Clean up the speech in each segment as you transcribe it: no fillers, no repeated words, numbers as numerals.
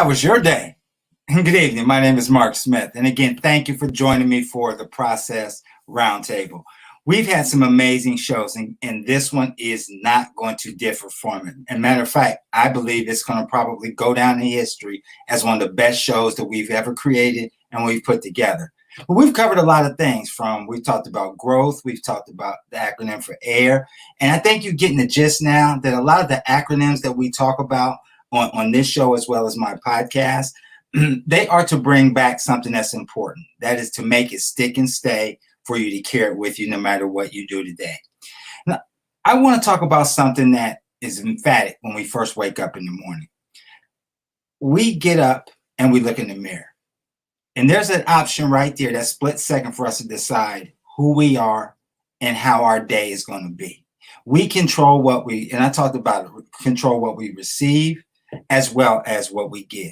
How was your day? Good evening. My name is Mark Smith. And again, thank you for joining me for the Process Roundtable. We've had some amazing shows, and this one is not going to differ from it. As a matter of fact, I believe it's going to probably go down in history as one of the best shows that we've ever created and we've put together. But we've covered a lot of things we've talked about growth, we've talked about the acronym for AIR, and I think you're getting the gist now that a lot of the acronyms that we talk about on this show as well as my podcast, they are to bring back something that's important. That is to make it stick and stay for you to carry it with you no matter what you do today. Now, I want to talk about something that is emphatic when we first wake up in the morning. We get up and we look in the mirror. And there's an option right there, that split second for us to decide who we are and how our day is going to be. We control and I talked about it, control what we receive as well as what we give.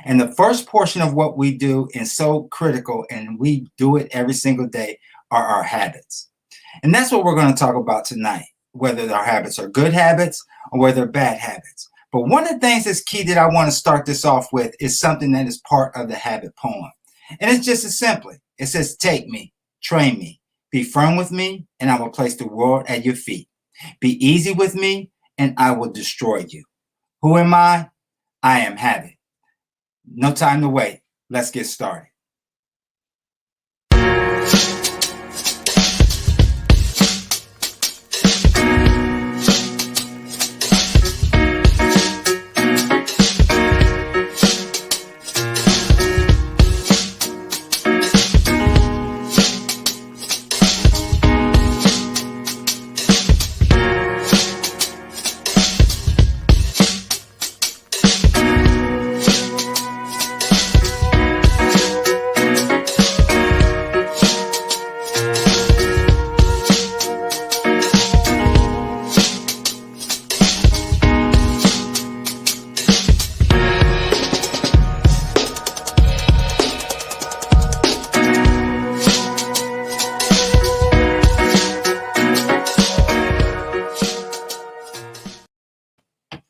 And the first portion of what we do is so critical, and we do it every single day, are our habits. And that's what we're going to talk about tonight, whether our habits are good habits or whether they're bad habits. But one of the things that's key that I want to start this off with is something that is part of the habit poem. And it's just as simply, it says, take me, train me, be firm with me, and I will place the world at your feet. Be easy with me, and I will destroy you. Who am I? I am habit. No time to wait. Let's get started.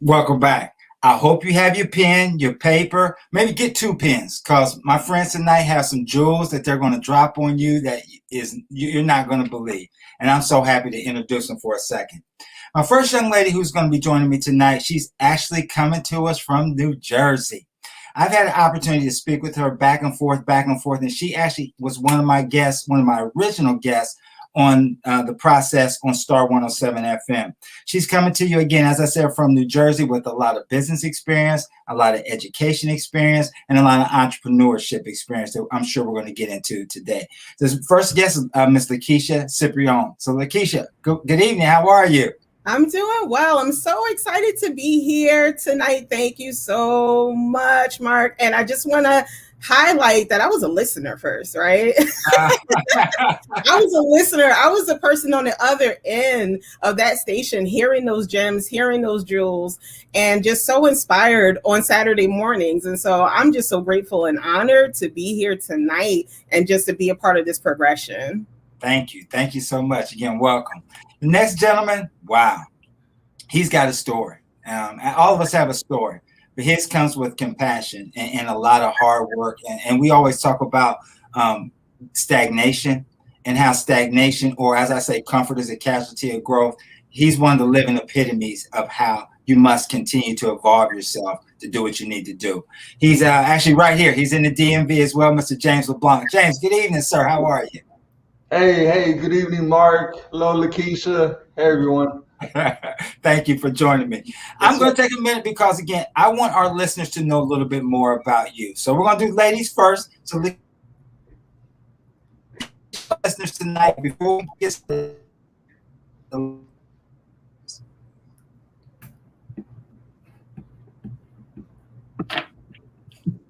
Welcome back. I hope you have your pen, your paper, maybe get 2 pens, because my friends tonight have some jewels that they're going to drop on you that you're not going to believe. And I'm so happy to introduce them for a second. My first young lady who's going to be joining me tonight, she's actually coming to us from New Jersey. I've had an opportunity to speak with her back and forth, and she actually was one of my guests, one of my original guests on the Process on Star 107 FM. She's coming to you again, as I said, from New Jersey with a lot of business experience, a lot of education experience, and a lot of entrepreneurship experience that I'm sure we're going to get into today. This first guest is Ms. Lakeisha Ciprian. So Lakeisha, good evening. How are you? I'm doing well. I'm so excited to be here tonight. Thank you so much, Mark. And I just want to highlight that I was a listener first, right? I was a listener. I was the person on the other end of that station, hearing those gems, hearing those jewels, and just so inspired on Saturday mornings. And so I'm just so grateful and honored to be here tonight and just to be a part of this progression. Thank you. Thank you so much. Again, welcome. The next gentleman, wow, he's got a story. All of us have a story. But his comes with compassion and a lot of hard work. And we always talk about stagnation and how stagnation, or as I say, comfort is a casualty of growth. He's one of the living epitomes of how you must continue to evolve yourself to do what you need to do. He's actually right here. He's in the DMV as well, Mr. James LeBlanc. James, good evening, sir. How are you? Hey, good evening, Mark. Hello, Lakeisha. Hey, everyone. Thank you for joining me. I'm going to take a minute because, again, I want our listeners to know a little bit more about you. So we're going to do ladies first. So listeners tonight, before we get started, can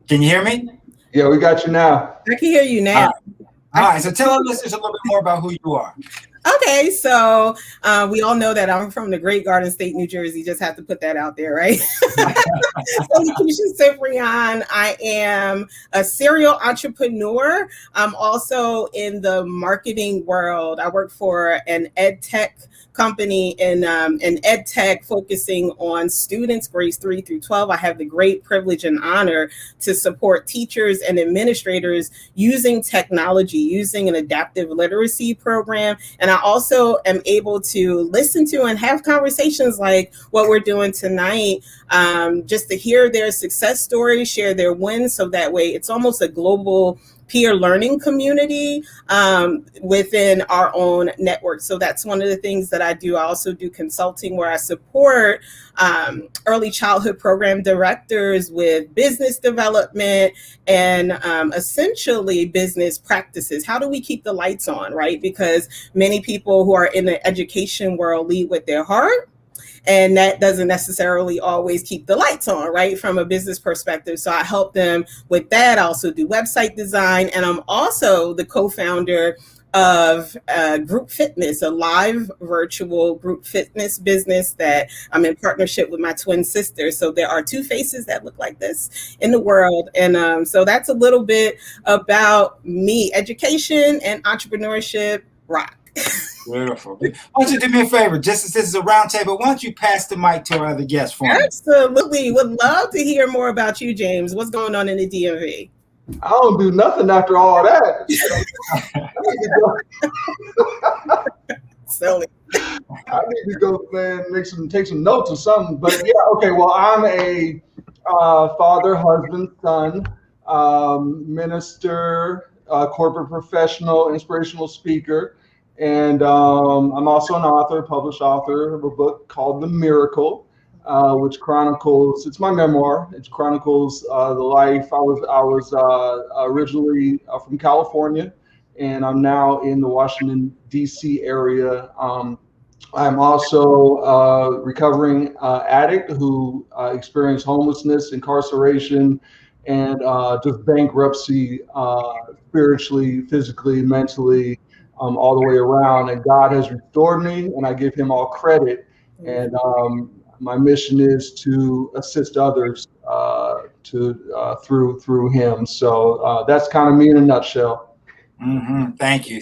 you hear me? Yeah, we got you now. I can hear you now. All right. So tell our listeners a little bit more about who you are. Okay, so we all know that I'm from the Great Garden State, New Jersey. Just have to put that out there, right? So Lakeisha Ciprian, I am a serial entrepreneur. I'm also in the marketing world. I work for an ed tech company in ed tech focusing on students grades 3 through 12. I have the great privilege and honor to support teachers and administrators using technology, using an adaptive literacy program. And I also am able to listen to and have conversations like what we're doing tonight, just to hear their success stories, share their wins. So that way it's almost a global peer learning community within our own network. So that's one of the things that I do. I also do consulting where I support early childhood program directors with business development and essentially business practices. How do we keep the lights on, right? Because many people who are in the education world lead with their heart, and that doesn't necessarily always keep the lights on, right, from a business perspective. So I help them with that. I also do website design, and I'm also the co-founder of Group Fitness, a live virtual group fitness business that I'm in partnership with my twin sister. So there are two faces that look like this in the world. And so that's a little bit about me. Education and entrepreneurship rock. Beautiful. Why don't you do me a favor? Just as this is a round table, why don't you pass the mic to our other guests for me? Absolutely. Would love to hear more about you, James. What's going on in the DMV? I don't do nothing after all that. Silly. I need to go, man, take some notes or something. But yeah, okay. Well, I'm a father, husband, son, minister, corporate professional, inspirational speaker. And I'm also an author, published author of a book called The Miracle, which chronicles, it's my memoir. It chronicles the life. I was originally from California, and I'm now in the Washington, D.C. area. I'm also a recovering addict who experienced homelessness, incarceration, and just bankruptcy, spiritually, physically, mentally, all the way around. And God has restored me, and I give him all credit. And my mission is to assist others through him. So that's kind of me in a nutshell. Mm-hmm. Thank you,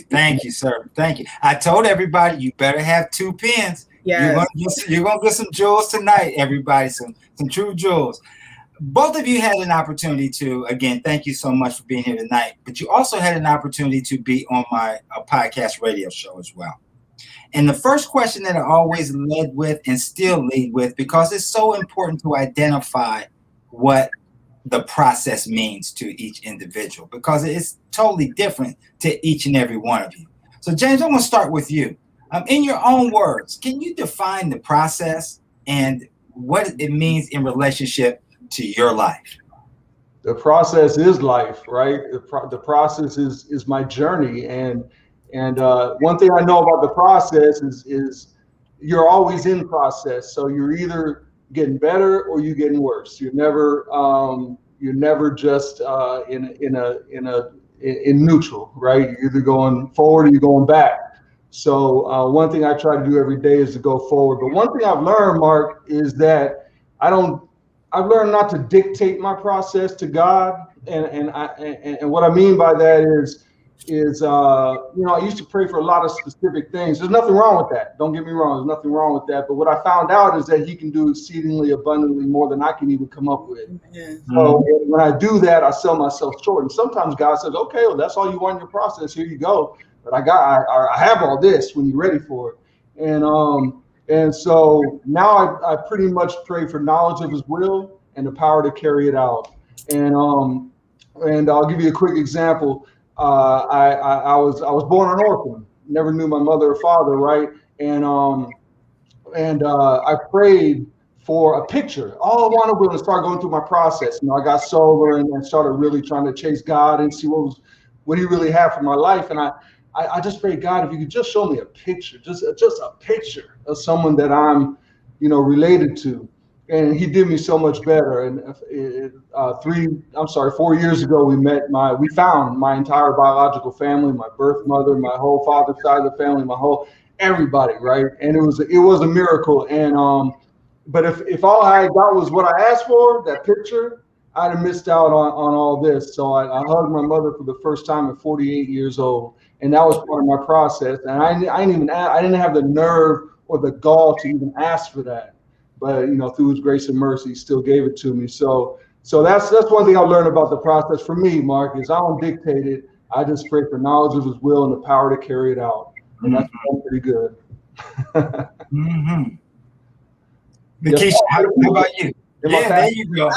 sir. Thank you. I told everybody you better have 2 pens. Yes. You're gonna get some jewels tonight, everybody. Some true jewels. Both of you had an opportunity to, again, thank you so much for being here tonight. But you also had an opportunity to be on my podcast radio show as well. And the first question that I always led with and still lead with, because it's so important to identify what the process means to each individual, because it's totally different to each and every one of you. So James, I'm going to start with you. In your own words, can you define the process and what it means in relationship to your life? The process is life, right? The process is my journey. And one thing I know about the process is you're always in process. So you're either getting better or you're getting worse. You're never just in neutral, right? You're either going forward or you're going back. So one thing I try to do every day is to go forward. But one thing I've learned, Mark, is that I've learned not to dictate my process to God. And what I mean by that is I used to pray for a lot of specific things. There's nothing wrong with that. Don't get me wrong. There's nothing wrong with that. But what I found out is that he can do exceedingly abundantly more than I can even come up with. Mm-hmm. So when I do that, I sell myself short. And sometimes God says, okay, well, that's all you want in your process. Here you go. But I have all this when you're ready for it. And so now I pretty much pray for knowledge of his will and the power to carry it out. And I'll give you a quick example. I was born an orphan, never knew my mother or father, right? And I prayed for a picture. All I wanted was to start going through my process. I got sober and started really trying to chase God and see what he really had for my life. And I just prayed, God, if you could just show me a picture, just a picture of someone that I'm, related to. and he did me so much better. And 4 years ago, we found my entire biological family, my birth mother, my whole father's side of the family, everybody, right? And it was a miracle. And but if all I got was what I asked for, that picture, I'd have missed out on all this. So I hugged my mother for the first time at 48 years old, and that was part of my process. And I didn't have the nerve or the gall to even ask for that. But through His grace and mercy, He still gave it to me. So that's one thing I learned about the process for me, Mark, is I don't dictate it. I just pray for knowledge of His will and the power to carry it out, and that's pretty good. Mm-hmm. Lakeisha, how about you? Yeah, there you go.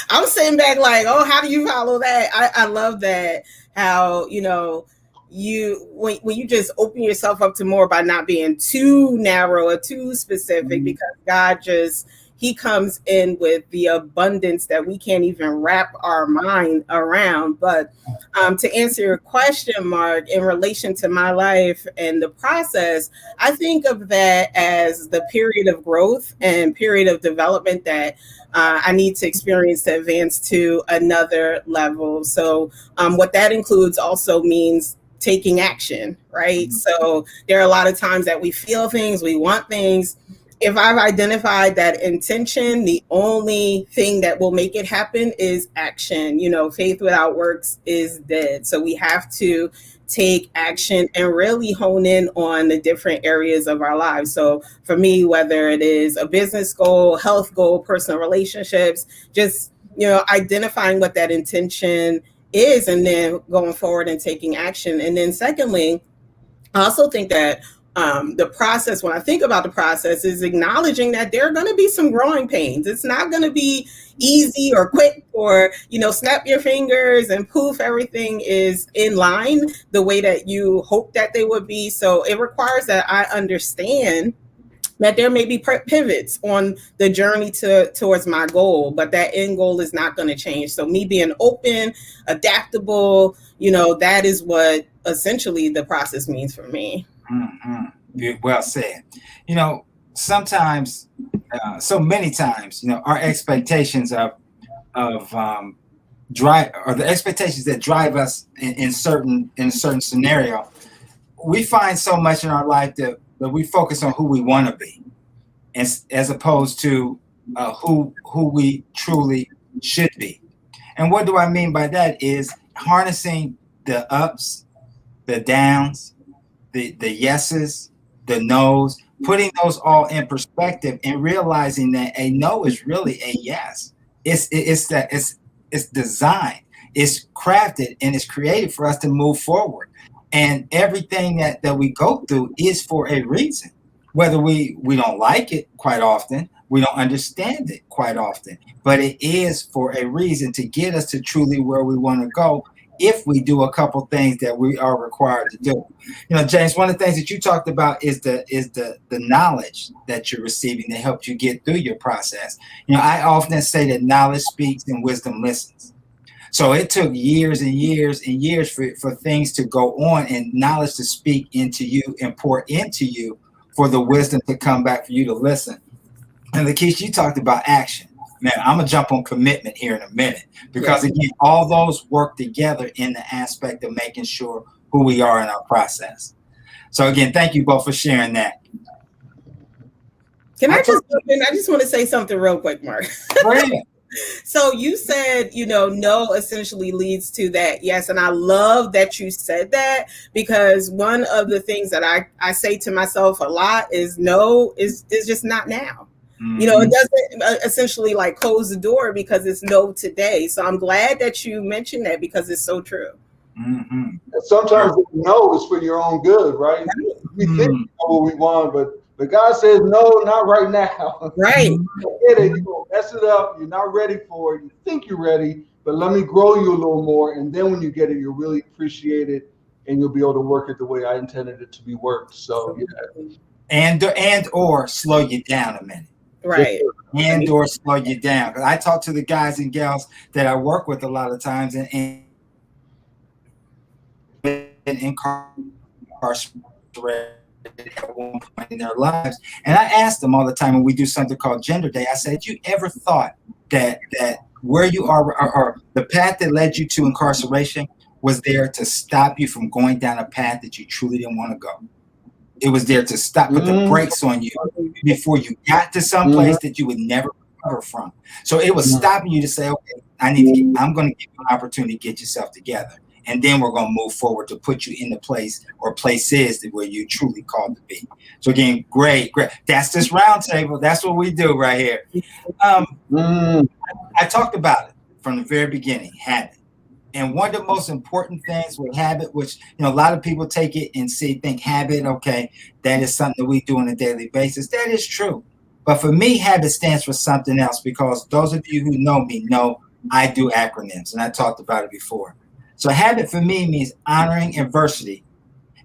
I'm sitting back like, oh, how do you follow that? I love that. How, when you just open yourself up to more by not being too narrow or too specific, because God He comes in with the abundance that we can't even wrap our mind around. But to answer your question, Mark, in relation to my life and the process, I think of that as the period of growth and period of development that I need to experience to advance to another level. So what that includes also means taking action, right? So there are a lot of times that we feel things, we want things. If I've identified that intention, the only thing that will make it happen is action. Faith without works is dead. So we have to take action and really hone in on the different areas of our lives. So for me, whether it is a business goal, health goal, personal relationships, just, identifying what that intention is and then going forward and taking action. And then secondly, I also think that the process, when I think about the process, is acknowledging that there are going to be some growing pains. It's not going to be easy or quick or, snap your fingers and poof, everything is in line the way that you hope that they would be. So it requires that I understand that there may be pivots on the journey towards my goal, but that end goal is not going to change. So me being open, adaptable, that is what essentially the process means for me. Mm-hmm. Well said. Sometimes, so many times, our expectations of drive, or the expectations that drive us in a certain scenario, we find so much in our life that we focus on who we want to be, as opposed to who we truly should be. And what do I mean by that is harnessing the ups, the downs, the yeses, the no's, putting those all in perspective and realizing that a no is really a yes. It's designed, it's crafted, and it's created for us to move forward. And everything that we go through is for a reason. Whether we don't like it quite often, we don't understand it quite often, but it is for a reason to get us to truly where we want to go if we do a couple things that we are required to do. James, one of the things that you talked about is the knowledge that you're receiving that helped you get through your process. I often say that knowledge speaks and wisdom listens. So it took years and years and years for things to go on and knowledge to speak into you and pour into you for the wisdom to come back for you to listen. And Lakeisha, you talked about action. Man, I'm going to jump on commitment here in a minute because, again, all those work together in the aspect of making sure who we are in our process. So, again, thank you both for sharing that. Can I just want to say something real quick, Mark. Go ahead. So you said, no essentially leads to that. Yes. And I love that you said that, because one of the things that I say to myself a lot is no is just not now. Mm-hmm. It doesn't essentially like close the door because it's no today. So I'm glad that you mentioned that because it's so true. Mm-hmm. And sometimes no is for your own good, right? We think we know what we want, but God says, no, not right now. Right. You're going to mess it up. You're not ready for it. You think you're ready, but let me grow you a little more. And then when you get it, you'll really appreciate it and you'll be able to work it the way I intended it to be worked. So, yeah. And or slow you down a minute. Right. And or slow you down. Because I talk to the guys and gals that I work with a lot of times and incarcerated at one point in their lives. And I ask them all the time when we do something called Gender Day, I said, you ever thought that where you are or the path that led you to incarceration was there to stop you from going down a path that you truly didn't want to go? It was there to put the brakes on you before you got to some place that you would never recover from. So it was stopping you to say, okay, I'm going to give you an opportunity to get yourself together. And then we're going to move forward to put you in the place or places where you truly called to be. So again, great. That's this roundtable. That's what we do right here. I talked about it from the very beginning, habit. And one of the most important things with habit, which, a lot of people take it and think habit, okay, that is something that we do on a daily basis. That is true. But for me, habit stands for something else, because those of you who know me know I do acronyms, and I talked about it before. So habit for me means honoring adversity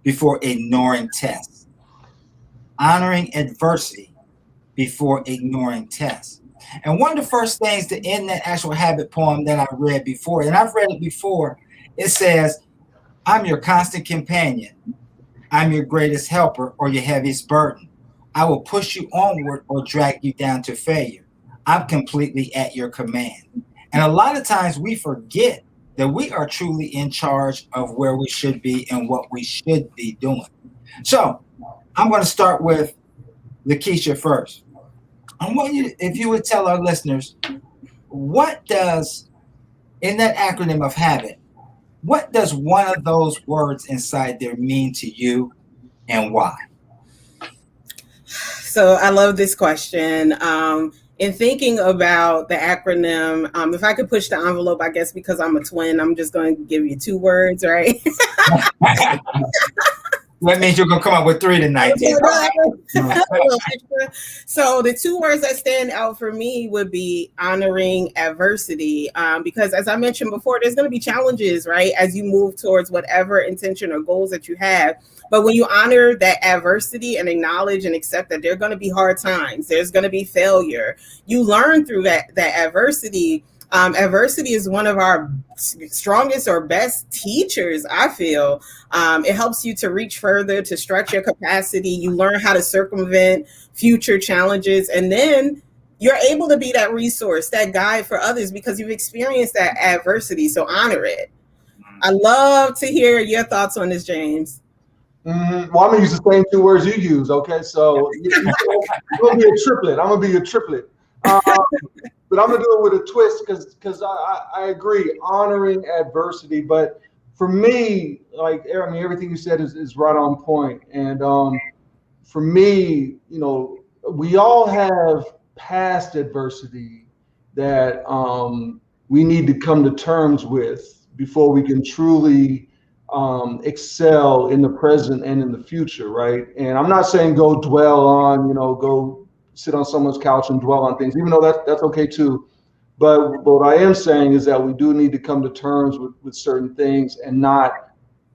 before ignoring tests. Honoring adversity before ignoring tests. And one of the first things to end that actual habit poem that I read before, and I've read it before, it says, I'm your constant companion. I'm your greatest helper or your heaviest burden. I will push you onward or drag you down to failure. I'm completely at your command. And a lot of times we forget that we are truly in charge of where we should be and what we should be doing. So I'm going to start with Lakeisha first. I want you, if you would tell our listeners, what does, in that acronym of habit, what does one of those words inside there mean to you and why? So I love this question. In thinking about the acronym, if I could push the envelope, I guess because I'm a twin, I'm just going to give you 2 words, right? That means you're going to come up with 3 tonight. So the 2 words that stand out for me would be honoring adversity, because as I mentioned before, there's going to be challenges, right, as you move towards whatever intention or goals that you have. But when you honor that adversity and acknowledge and accept that there are going to be hard times, there's going to be failure, you learn through that adversity. Adversity is one of our strongest or best teachers, I feel. It helps you to reach further, to stretch your capacity. You learn how to circumvent future challenges. And then you're able to be that resource, that guide for others because you've experienced that adversity. So honor it. I love to hear your thoughts on this, James. Well, I'm going to use the same 2 words you use, okay? So you're going to be a triplet. I'm going to be a triplet. But I'm going to do it with a twist because I agree, honoring adversity. But for me, everything you said is right on point. And for me, we all have past adversity that we need to come to terms with before we can truly excel in the present and in the future, right? And I'm not saying go dwell on, go sit on someone's couch and dwell on things, even though that's okay too. But what I am saying is that we do need to come to terms with certain things and not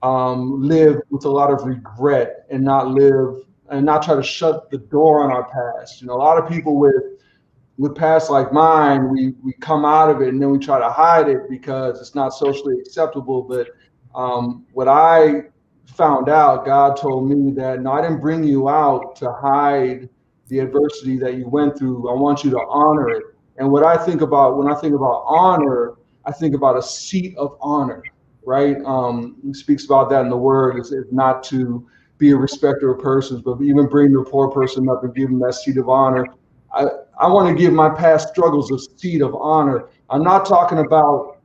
live with a lot of regret and not try to shut the door on our past. A lot of people with past like mine, we come out of it and then we try to hide it because it's not socially acceptable. But what I found out, God told me that, no, I didn't bring you out to hide the adversity that you went through. I want you to honor it. And what I think about when I think about honor, I think about a seat of honor, right? He speaks about that in the word. It's not to be a respecter of persons, but even bring the poor person up and give them that seat of honor. I want to give my past struggles a seat of honor. I'm not talking about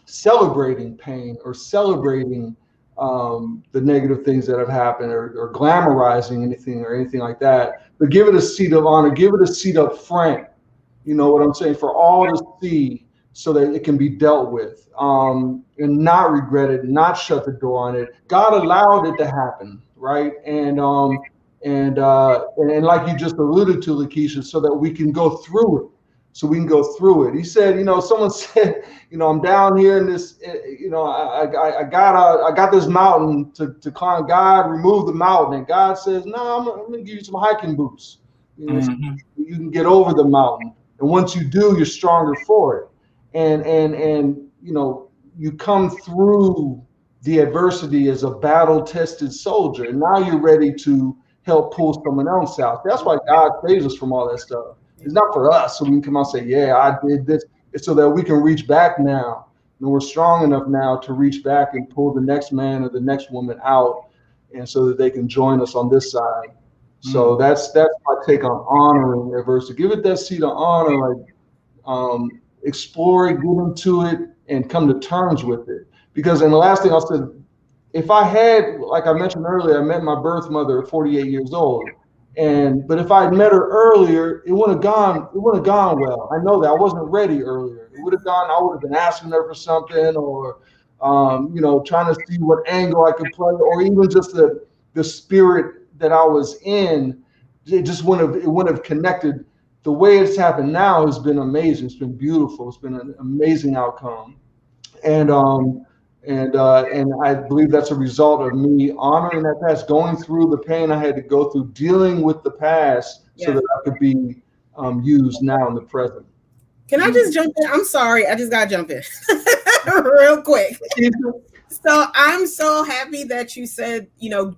celebrating pain or celebrating the negative things that have happened or glamorizing anything like that, but give it a seat of honor, give it a seat up front, you know what I'm saying, for all to see so that it can be dealt with, and not regret it, not shut the door on it. God allowed it to happen, right? And like you just alluded to, Lakeisha, so that we can go through it. So we can go through it. He said, someone said, I'm down here in this, I got this mountain to climb. God, remove the mountain. And God says, no, I'm going to give you some hiking boots. So you can get over the mountain. And once you do, you're stronger for it. And you come through the adversity as a battle-tested soldier. And now you're ready to help pull someone else out. That's why God saves us from all that stuff. It's not for us so we can come out and say, yeah, I did this. It's so that we can reach back now. And we're strong enough now to reach back and pull the next man or the next woman out, and so that they can join us on this side. So that's my take on honoring adversity. Give it that seat of honor, like explore it, get into it, and come to terms with it. Because, and the last thing I'll say, if I had, like I mentioned earlier, I met my birth mother at 48 years old. But if I had met her earlier, it wouldn't have gone well. I know that I wasn't ready earlier. It would have gone, I would have been asking her for something, or trying to see what angle I could play, or even just the spirit that I was in. It wouldn't have connected. The way it's happened now has been amazing. It's been beautiful. It's been an amazing outcome. And I believe that's a result of me honoring that past, going through the pain I had to go through, dealing with the past, so that I could be used now in the present. Can I just jump in? I'm sorry, I just gotta jump in real quick. So I'm so happy that you said,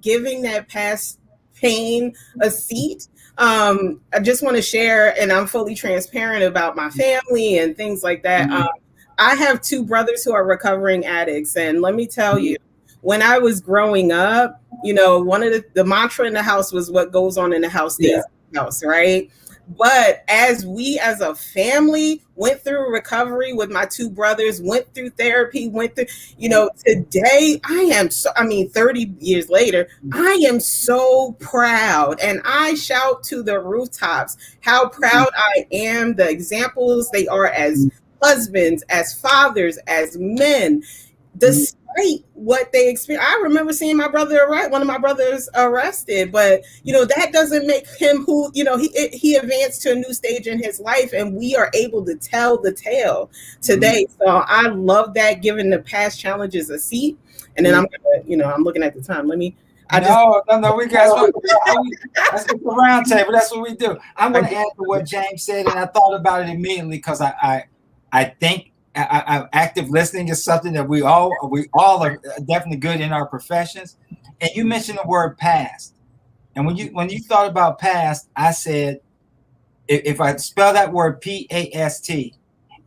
giving that past pain a seat. I just want to share, and I'm fully transparent about my family and things like that. I have two brothers who are recovering addicts. And let me tell you, when I was growing up, one of the mantra in the house was what goes on in the house stays in the house, right? But as we as a family went through recovery with my two brothers, went through therapy, today 30 years later, I am so proud, and I shout to the rooftops how proud I am, the examples they are as husbands, as fathers, as men, despite what they experience. I remember seeing one of my brothers arrested, but that doesn't make him who, he advanced to a new stage in his life, and we are able to tell the tale today. So I love that, giving the past challenges a seat. And then I'm gonna, I'm looking at the time. We guys, that's the round table. That's what we do. I'm going to answer what James said, and I thought about it immediately because I think active listening is something that we all are definitely good in our professions. And you mentioned the word past, and when you thought about past, I said, if I spell that word PAST,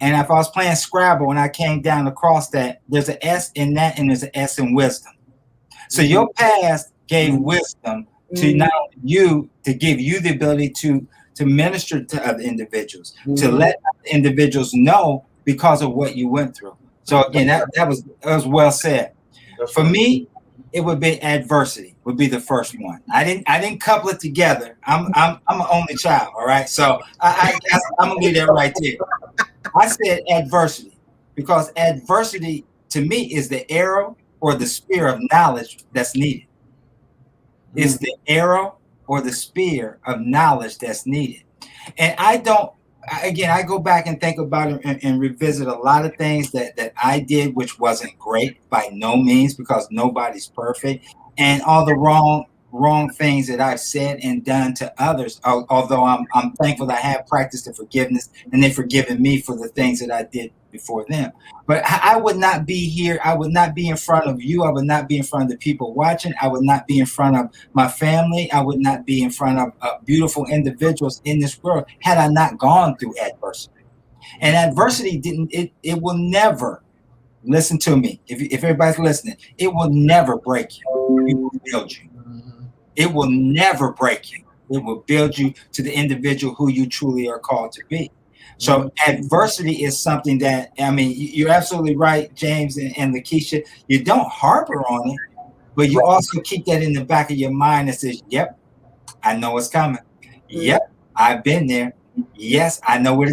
and if I was playing Scrabble and I came down across that, there's an S in that, and there's an S in wisdom. So your past gave wisdom to not only you, to give you the ability to minister to other individuals, to let other individuals know because of what you went through. So again, that was well said. For me, it would be adversity would be the first one. I didn't couple it together. I'm an only child, all right. So I'm gonna leave that right there. I said adversity because adversity to me is the arrow or the spear of knowledge that's needed. It's the arrow or the spear of knowledge that's needed. And I go back and think about it and revisit a lot of things that I did, which wasn't great by no means, because nobody's perfect. And all the wrong things that I've said and done to others, although I'm thankful that I have practiced the forgiveness and they've forgiven me for the things that I did before them. But I would not be here. I would not be in front of you. I would not be in front of the people watching. I would not be in front of my family. I would not be in front of beautiful individuals in this world had I not gone through adversity. And adversity it will never, listen to me, if everybody's listening, it will never break you. It will build you. It will never break you. It will build you to the individual who you truly are called to be. So adversity is something that, you're absolutely right, James and Lakeisha. You don't harbor on it, but you also keep that in the back of your mind that says, yep, I know it's coming. Yep, I've been there. Yes, I know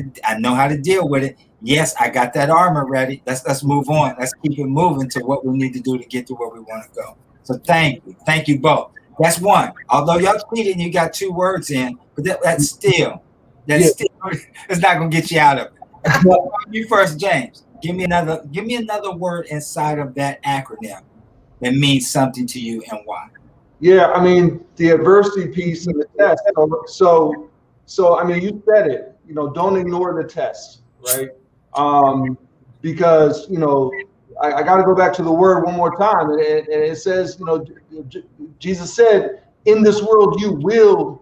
how to deal with it. Yes, I got that armor ready. Let's move on. Let's keep it moving to what we need to do to get to where we want to go. So thank you both. That's one. Although y'all cheated and you got 2 words in, but that's still it's not gonna get you out of it. You first, James. Give me another word inside of that acronym that means something to you and why. Yeah, the adversity piece of the test. So you said it. Don't ignore the test, right? Because I got to go back to the word one more time, and it says, Jesus said, in this world you will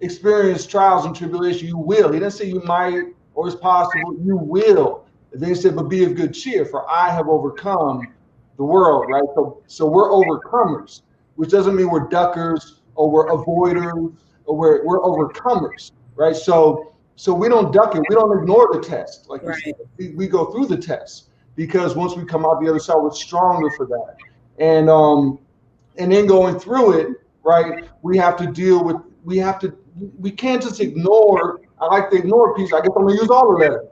experience trials and tribulation. You will. He didn't say you might or it's possible. You will. And then he said, but be of good cheer, for I have overcome the world, right? So we're overcomers, which doesn't mean we're duckers or we're avoiders or we're overcomers, right? So we don't duck it. We don't ignore the test. Like we go through the test, because once we come out the other side, we're stronger for that. And then going through it, right, we have to deal with, we can't just ignore. I like to ignore piece. I guess I'm gonna use all the letters.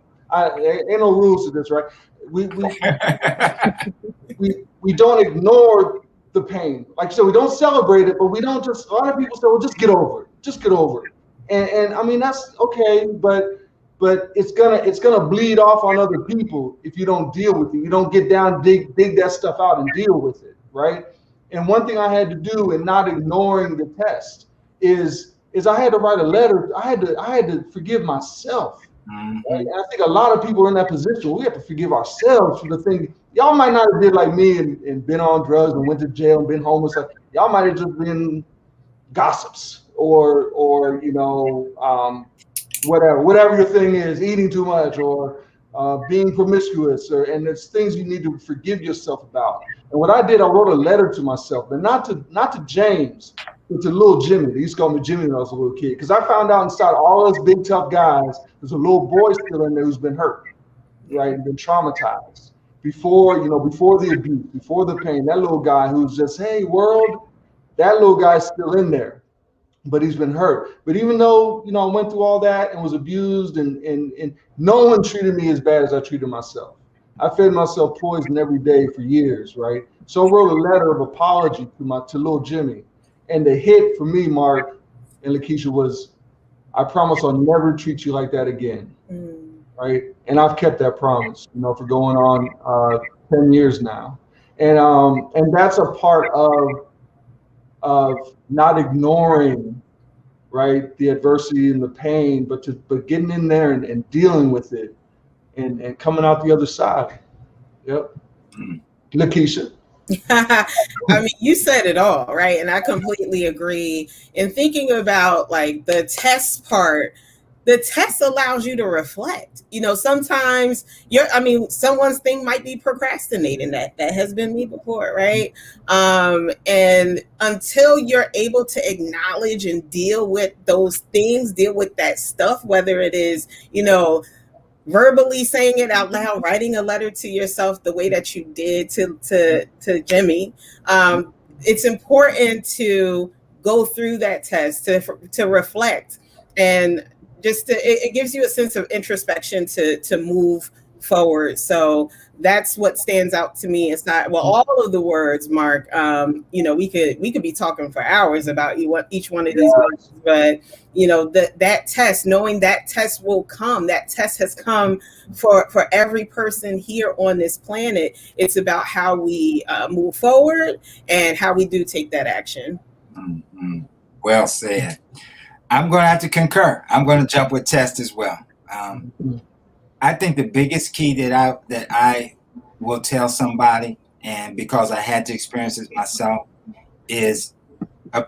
Ain't no rules to this, right? We don't ignore the pain. Like you said, we don't celebrate it, but we don't just, a lot of people say, well, just get over it. Just get over it. And I mean, that's okay, but it's gonna bleed off on other people if you don't deal with it. You don't get down, dig that stuff out and deal with it, right? And one thing I had to do in not ignoring the test is I had to write a letter. I had to forgive myself. Right? And I think a lot of people are in that position. We have to forgive ourselves for the thing. Y'all might not have did like me and been on drugs and went to jail and been homeless. Like, y'all might have just been gossips or whatever your thing is, eating too much or being promiscuous, and there's things you need to forgive yourself about. And what I did, I wrote a letter to myself, but not to James, but to little Jimmy. They used to call me Jimmy when I was a little kid, because I found out inside all those big tough guys, there's a little boy still in there who's been hurt, right, and been traumatized before the abuse, before the pain. That little guy who's just, hey world, that little guy's still in there, but he's been hurt. But even though I went through all that and was abused, and no one treated me as bad as I treated myself. I fed myself poison every day for years, right? So I wrote a letter of apology to little Jimmy. And the hit for me, Mark and Lakeisha, was, I promise I'll never treat you like that again, right? And I've kept that promise, for going on 10 years now. And that's a part of not ignoring, right, the adversity and the pain, but getting in there and dealing with it and coming out the other side. Yep. Lakeisha. I mean, you said it all, right? And I completely agree. In thinking about like the test part, the test allows you to reflect. Sometimes someone's thing might be procrastinating. That has been me before, right? And until you're able to acknowledge and deal with those things, deal with that stuff, whether it is, verbally saying it out loud, writing a letter to yourself the way that you did to Jimmy. It's important to go through that test, to reflect, and just it gives you a sense of introspection to move forward. So that's what stands out to me. It's not, well, all of the words, Mark, we could be talking for hours about each one of these words, but that test, knowing that test will come, that test has come for every person here on this planet. It's about how we move forward and how we do take that action. Mm-hmm. Well said. I'm going to have to concur. I'm going to jump with test as well. I think the biggest key that I will tell somebody, and because I had to experience it myself, is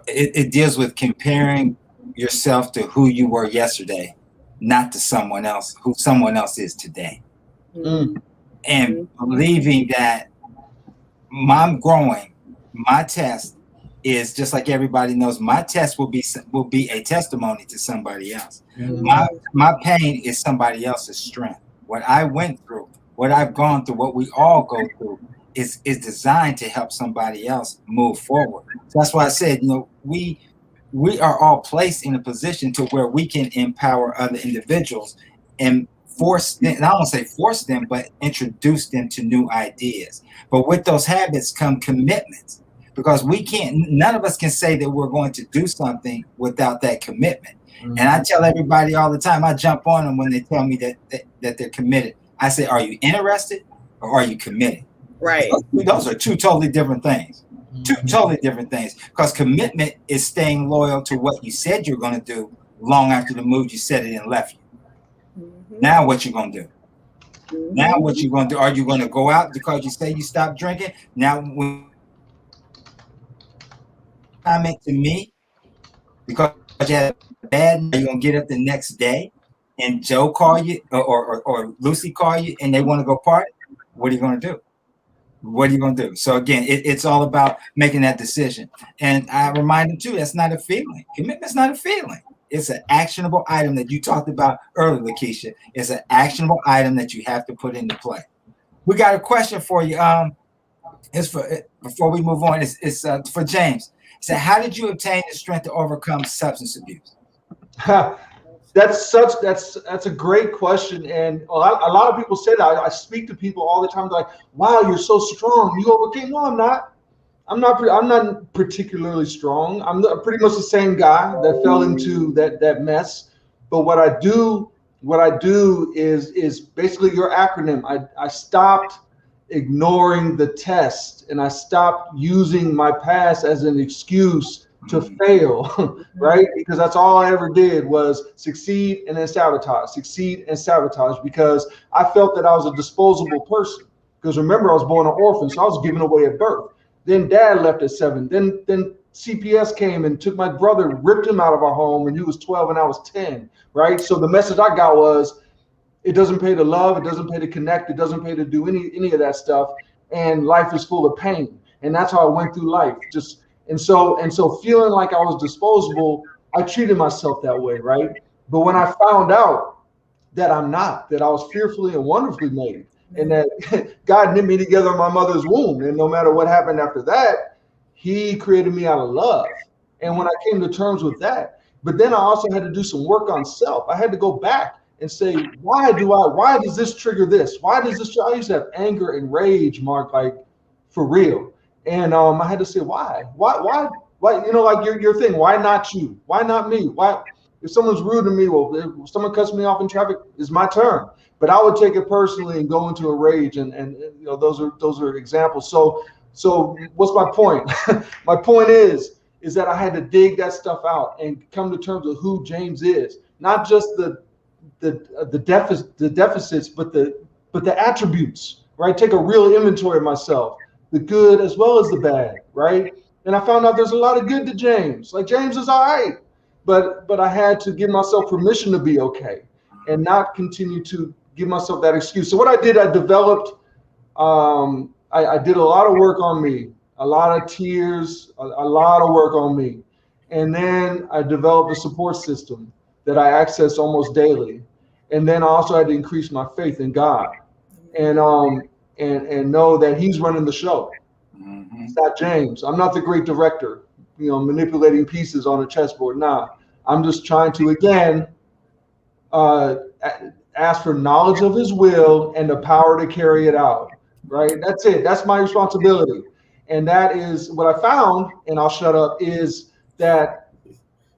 it deals with comparing yourself to who you were yesterday, not to someone else, who someone else is today. Mm. And believing that I'm growing, my test is just like everybody knows, my test will be a testimony to somebody else. Mm. My pain is somebody else's strength. What I went through, what I've gone through, what we all go through is designed to help somebody else move forward. So that's why I said, we are all placed in a position to where we can empower other individuals and force them, and I won't say force them, but introduce them to new ideas. But with those habits come commitments, because none of us can say that we're going to do something without that commitment. Mm-hmm. And I tell everybody all the time, I jump on them when they tell me that they're committed. I say, are you interested or are you committed? Right. Those are two totally different things. Mm-hmm. Two totally different things. Because commitment is staying loyal to what you said you're going to do long after the move you said it and left you. Mm-hmm. Now what you going to do? Mm-hmm. Now what you going to do? Are you going to go out because you say you stopped drinking? Now when comment to me, because you had a bad night, you're gonna get up the next day and Joe call you or Lucy call you and they want to go party. What are you gonna do? What are you going to do? So again, it's all about making that decision. And I remind them too, that's not a feeling. Commitment's not a feeling. It's an actionable item that you talked about earlier, Lakeisha. It's an actionable item that you have to put into play. We got a question for you. It's for before we move on. It's for James. So, how did you obtain the strength to overcome substance abuse? That's a great question, and a lot of people say that. I speak to people all the time. They're like, "Wow, you're so strong. You overcame." No, I'm not. I'm not particularly strong. I'm pretty much the same guy that fell into that mess. But what I do is basically your acronym. I stopped ignoring the test, and I stopped using my past as an excuse to fail, right? Because that's all I ever did was succeed and then sabotage, because I felt that I was a disposable person. Because remember, I was born an orphan, so I was given away at birth. Then dad left at 7. Then CPS came and took my brother, ripped him out of our home, and he was 12 and I was 10, right? So the message I got was, it doesn't pay to love, it doesn't pay to connect, it doesn't pay to do any of that stuff, and life is full of pain. And that's how I went through life. And so feeling like I was disposable, I treated myself that way, right? But when I found out that I'm not, that I was fearfully and wonderfully made, and that God knit me together in my mother's womb, and no matter what happened after that, he created me out of love. And when I came to terms with that, but then I also had to do some work on self. I had to go back and say, why does this trigger this? Why does this? I used to have anger and rage, Mark, like for real. And I had to say, why? You know, like your thing. Why not you? Why not me? Why? If someone's rude to me, well, if someone cuts me off in traffic, it's my turn. But I would take it personally and go into a rage. And you know, those are examples. So what's my point? My point is that I had to dig that stuff out and come to terms with who James is, not just the deficits, but the attributes, right? Take a real inventory of myself, the good as well as the bad, right? And I found out there's a lot of good to James. Like, James is all right, but I had to give myself permission to be okay and not continue to give myself that excuse. So what I did, I developed, I did a lot of work on me, a lot of tears, a lot of work on me. And then I developed a support system that I access almost daily. And then I also had to increase my faith in God and know that he's running the show. Mm-hmm. It's not James. I'm not the great director, you know, manipulating pieces on a chessboard. Nah, I'm just trying to, again, ask for knowledge of his will and the power to carry it out, right? That's it. That's my responsibility. And that is what I found, and I'll shut up, is that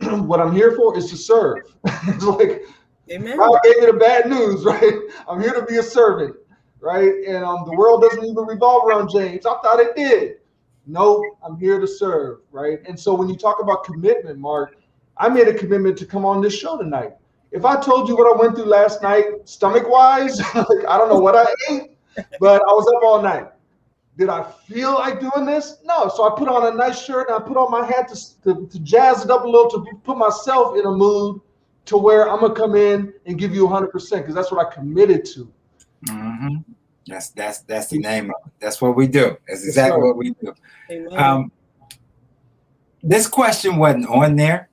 what I'm here for is to serve. It's like, amen. God gave me the bad news, right? I'm here to be a servant, right? And the world doesn't even revolve around James. I thought it did. No, I'm here to serve, right? And so when you talk about commitment, Mark, I made a commitment to come on this show tonight. If I told you what I went through last night, stomach-wise, like, I don't know what I ate, but I was up all night. Did I feel like doing this? No. So I put on a nice shirt and I put on my hat to jazz it up a little, to put myself in a mood to where I'm gonna come in and give you 100%, because that's what I committed to. Mm-hmm. That's the name of it. That's what we do. That's exactly what we do. This question wasn't on there,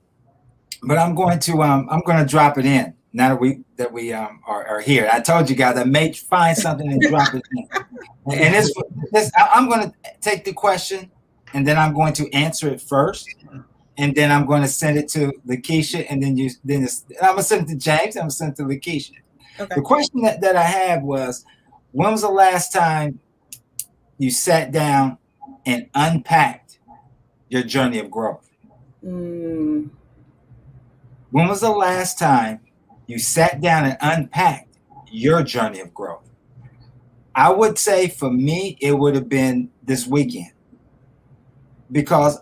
but I'm going to drop it in now that we are here. I told you guys I may find something and drop it in. And this I'm going to take the question and then I'm going to answer it first, and then I'm going to send it to Lakeisha, and then I'm going to send it to James. I'm going to send it to Lakeisha. Okay. The question that I had was, when was the last time you sat down and unpacked your journey of growth? When was the last time you sat down and unpacked your journey of growth? I would say for me, it would have been this weekend, because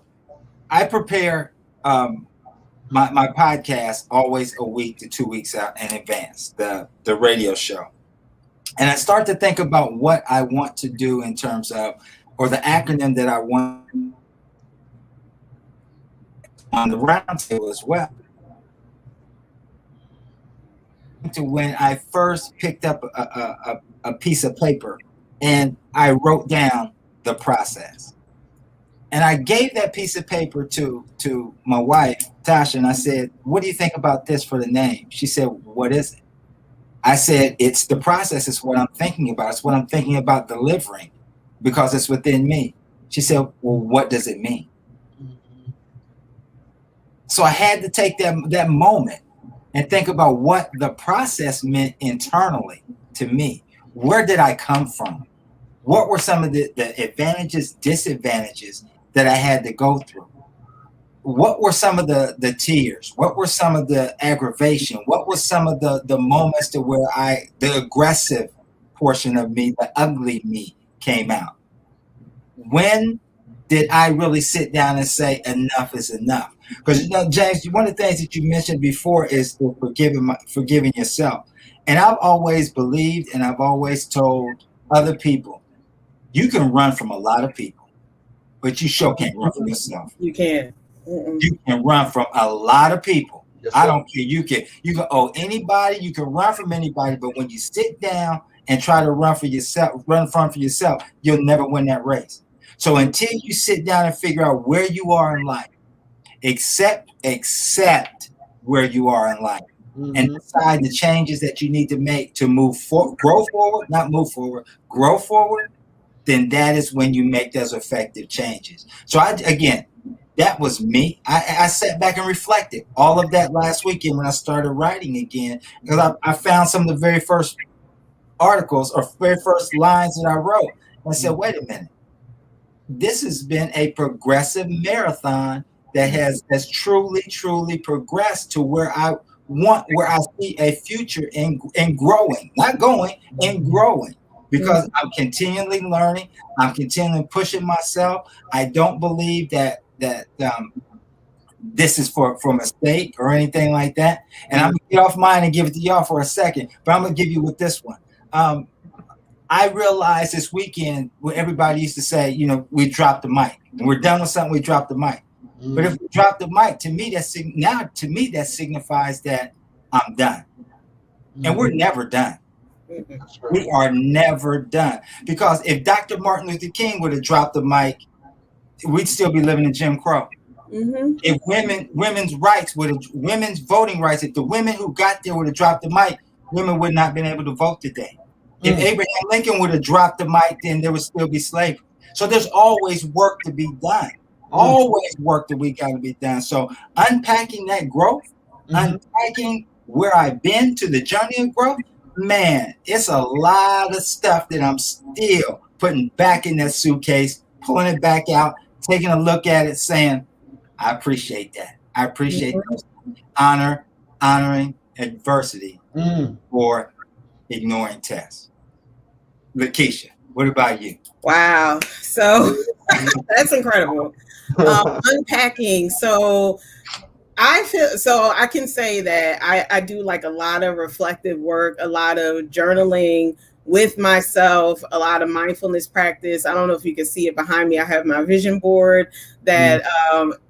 I prepare my podcast always a week to 2 weeks out in advance, the radio show. And I start to think about what I want to do in terms of, or the acronym that I want. on the round table as well. To when I first picked up a piece of paper and I wrote down the process. And I gave that piece of paper to my wife, Tasha, and I said, what do you think about this for the name? She said, what is it? I said, it's the process. It's what I'm thinking about. It's what I'm thinking about delivering because it's within me. She said, well, what does it mean? So I had to take that moment and think about what the process meant internally to me. Where did I come from? What were some of the advantages, disadvantages that I had to go through? What were some of the tears? What were some of the aggravation? What was some of the moments to where the aggressive portion of me, the ugly me came out? When did I really sit down and say enough is enough? Because, James, one of the things that you mentioned before is forgiving yourself. And I've always believed and I've always told other people, you can run from a lot of people, but you sure can't run from yourself. You can. You can run from a lot of people. Yes, I don't care. You can owe anybody. You can run from anybody. But when you sit down and try to run for yourself, you'll never win that race. So until you sit down and figure out where you are in life, accept where you are in life, and decide the changes that you need to make to grow forward, then that is when you make those effective changes. So that was me. I sat back and reflected all of that last weekend when I started writing again, because I found some of the very first articles or very first lines that I wrote. And I said, wait a minute, this has been a progressive marathon that has truly progressed to where I see a future in growing, not going, in growing. Because I'm continually learning, I'm continually pushing myself. I don't believe that this is for mistake or anything like that. And I'm gonna get off mine and give it to y'all for a second, but I'm gonna give you with this one. I realized this weekend where everybody used to say, we dropped the mic. When we're done with something, we drop the mic. But if we drop the mic, to me that signifies that I'm done. And we're never done. We are never done. Because if Dr. Martin Luther King would have dropped the mic, we'd still be living in Jim Crow. If women's voting rights, if the women who got there would have dropped the mic, women would not have been able to vote today. If Abraham Lincoln would have dropped the mic, then there would still be slavery. So there's always work to be done. Always work that we got to be done. So unpacking that growth, unpacking where I've been to the journey of growth, man, it's a lot of stuff that I'm still putting back in that suitcase, pulling it back out, taking a look at it, saying, I appreciate that. I appreciate honoring adversity for ignoring tests. Lakeisha, what about you? Wow. So that's incredible. Unpacking. So I can say that I do like a lot of reflective work, a lot of journaling with myself, a lot of mindfulness practice. I don't know if you can see it behind me. I have my vision board that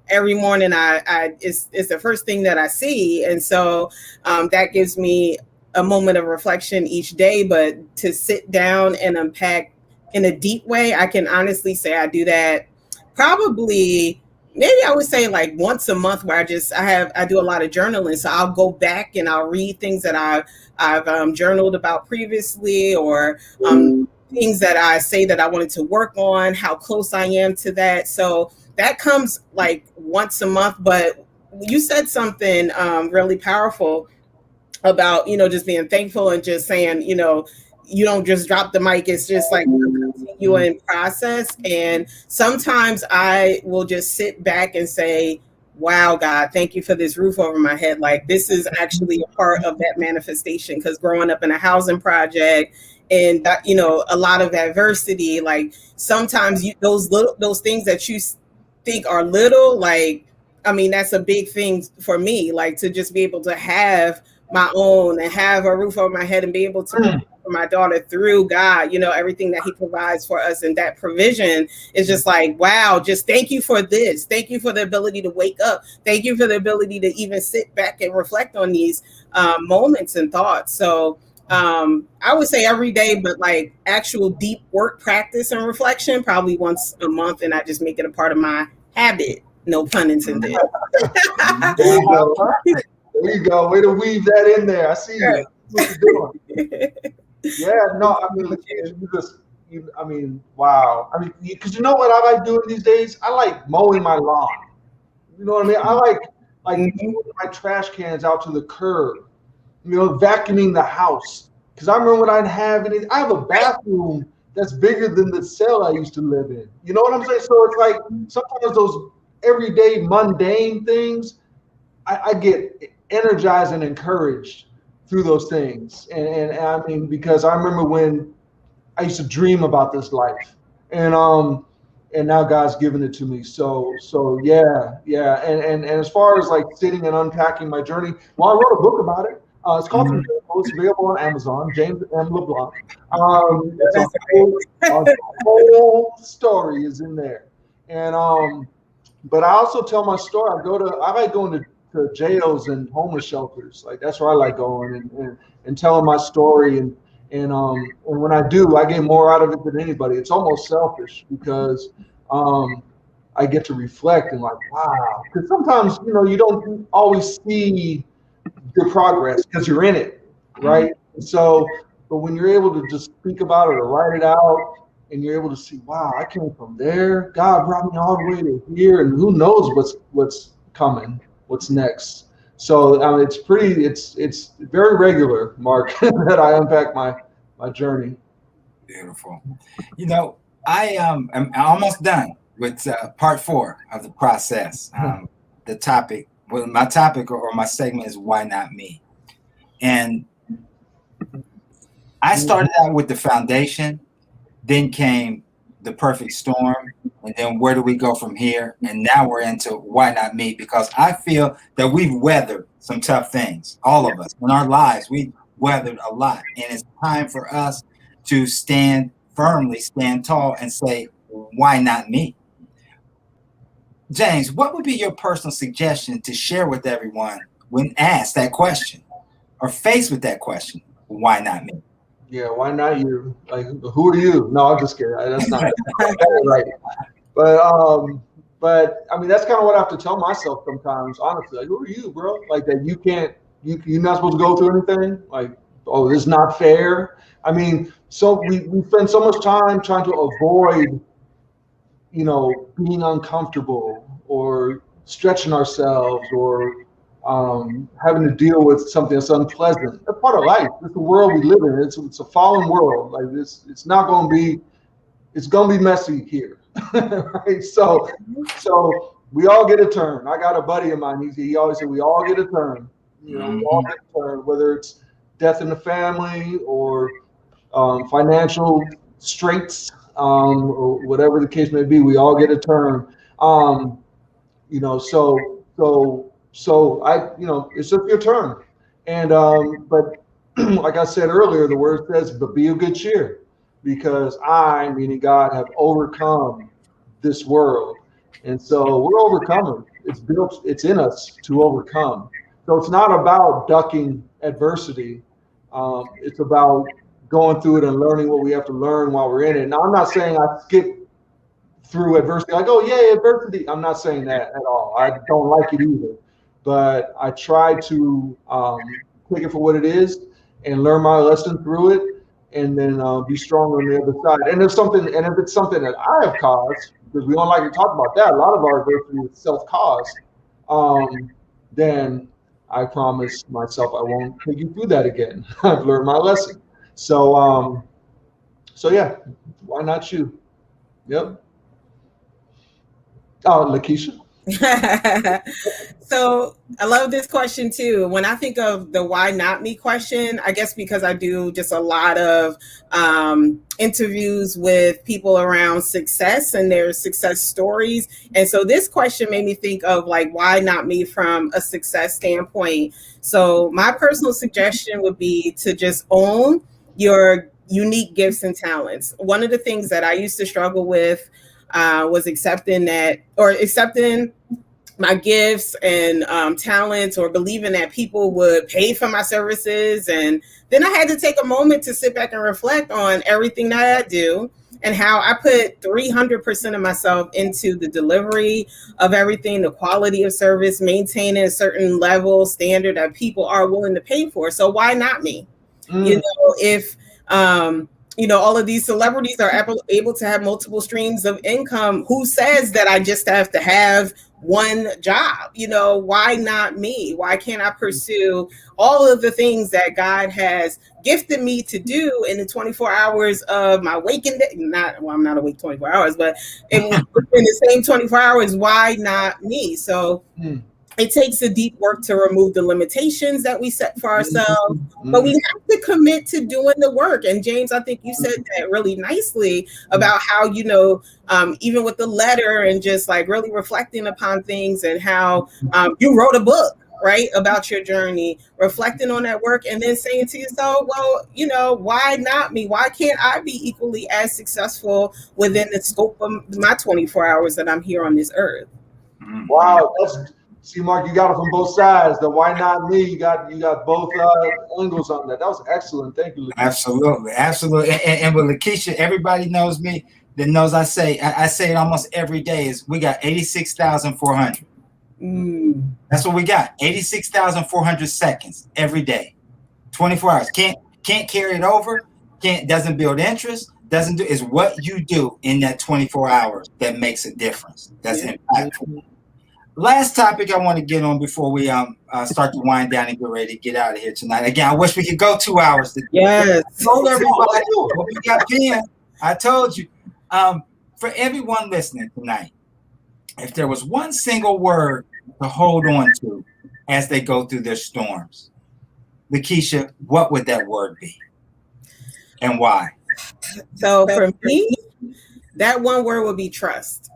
every morning it's the first thing that I see. And so that gives me a moment of reflection each day, but to sit down and unpack in a deep way, I can honestly say I do that probably, maybe I would say like once a month, where I do a lot of journaling. So I'll go back and I'll read things that I've journaled about previously, or things that I say that I wanted to work on, how close I am to that. So that comes like once a month. But you said something really powerful about, just being thankful and just saying, you don't just drop the mic. It's just like a continuing process. And sometimes I will just sit back and say, wow, God, thank you for this roof over my head. Like, this is actually a part of that manifestation, because growing up in a housing project and, a lot of adversity, like sometimes those things that you think are little, like, I mean, that's a big thing for me, like to just be able to have my own and have a roof over my head and be able to for my daughter through God, you know, everything that he provides for us, and that provision is just like, wow, just thank you for this. Thank you for the ability to wake up. Thank you for the ability to even sit back and reflect on these moments and thoughts. So I would say every day, but like actual deep work practice and reflection, probably once a month. And I just make it a part of my habit. No pun intended. There you go. There you go. Way to weave that in there. I see you. What you're doing. Yeah, no, I mean, wow. I mean, because you know what I like doing these days? I like mowing my lawn. You know what I mean? I like moving my trash cans out to the curb. You know, vacuuming the house. Because I remember when I have a bathroom that's bigger than the cell I used to live in. You know what I'm saying? So it's like sometimes those everyday mundane things, I get energized and encouraged through those things. And I mean, because I remember when I used to dream about this life, and now God's given it to me. So yeah. And as far as like sitting and unpacking my journey, well, I wrote a book about it. It's called It's available on Amazon. James M. LeBlanc. A whole story is in there, and but I also tell my story. I like going to jails and homeless shelters. Like that's where I like going and telling my story. And when I do, I get more out of it than anybody. It's almost selfish because I get to reflect and like, wow. Because sometimes, you know, you don't always see your progress because you're in it, right? So, but when you're able to just speak about it or write it out, and you're able to see, wow, I came from there. God brought me all the way to here, and who knows what's coming, what's next. So it's very regular, Mark, that I unpack my journey. Beautiful. You know, I'm almost done with part 4 of the process. The topic. Well, my topic or my segment is why not me? And I started out with the foundation, then came the perfect storm, and then where do we go from here? And now we're into why not me? Because I feel that we've weathered some tough things, all of us in our lives. We've weathered a lot, and it's time for us to stand firmly, stand tall, and say, why not me? James, what would be your personal suggestion to share with everyone when asked that question or faced with that question? Why not me? Yeah, why not you? Like, who are you? No, I'm just kidding. That's not right. But I mean, that's kind of what I have to tell myself sometimes, honestly. Like, who are you, bro? Like that you're not supposed to go through anything. Like, oh, this is not fair. I mean, so we spend so much time trying to avoid, you know, being uncomfortable or stretching ourselves or having to deal with something that's unpleasant. That's part of life. It's the world we live in. It's a fallen world. Like this, it's going to be messy here. Right? So we all get a turn. I got a buddy of mine. He always said we all get a turn. You know, we all get a turn, whether it's death in the family or financial straits, or whatever the case may be. We all get a turn. You know, so I, you know, it's just your turn. And but like I said earlier, the word says, but be of good cheer, because I, meaning God, have overcome this world. And so we're overcoming. It's in us to overcome. So it's not about ducking adversity. It's about going through it and learning what we have to learn while we're in it. Now, I'm not saying I skip through adversity, like, oh, yeah, adversity. I'm not saying that at all. I don't like it either. But I try to take it for what it is and learn my lesson through it, and then be stronger on the other side. And if it's something that I have caused, because we don't like to talk about that, a lot of our adversity is self-caused, then I promise myself I won't take you through that again. I've learned my lesson. So yeah, why not you? Yep. Oh, Lakeisha. So I love this question too. When I think of the why not me question, I guess because I do just a lot of interviews with people around success and their success stories. And so this question made me think of like, why not me from a success standpoint? So my personal suggestion would be to just own your unique gifts and talents. One of the things that I used to struggle with was accepting my gifts and talents, or believing that people would pay for my services. And then I had to take a moment to sit back and reflect on everything that I do and how I put 300% of myself into the delivery of everything, the quality of service, maintaining a certain level standard that people are willing to pay for. So why not me? You know, if all of these celebrities are able to have multiple streams of income, who says that I just have to have one job? Why not me? Why can't I pursue all of the things that God has gifted me to do in the 24 hours of my waking day? I'm not awake 24 hours, but in the same 24 hours, why not me? So it takes a deep work to remove the limitations that we set for ourselves, but we have to commit to doing the work. And James, I think you said that really nicely about how, even with the letter and just like really reflecting upon things, and how you wrote a book, right, about your journey, reflecting on that work, and then saying to yourself, well, why not me? Why can't I be equally as successful within the scope of my 24 hours that I'm here on this earth? Wow, see, Mark, you got it from both sides. The why not me? You got both angles on that. That was excellent. Thank you, Lakeisha. Absolutely. And with Lakeisha, everybody knows me. That knows I say it almost every day. Is we got 86,400. That's what we got. 86,400 seconds every day, 24 hours. Can't carry it over. Doesn't build interest. Doesn't do. Is what you do in that 24 hours that makes a difference. That's impactful. Last topic I want to get on before we start to wind down and get ready to get out of here tonight. Again, I wish we could go 2 hours. Yes. Told everybody, we got Pen. I told you. For everyone listening tonight, if there was one single word to hold on to as they go through their storms, Lakeisha, what would that word be, and why? So for me, that one word would be trust.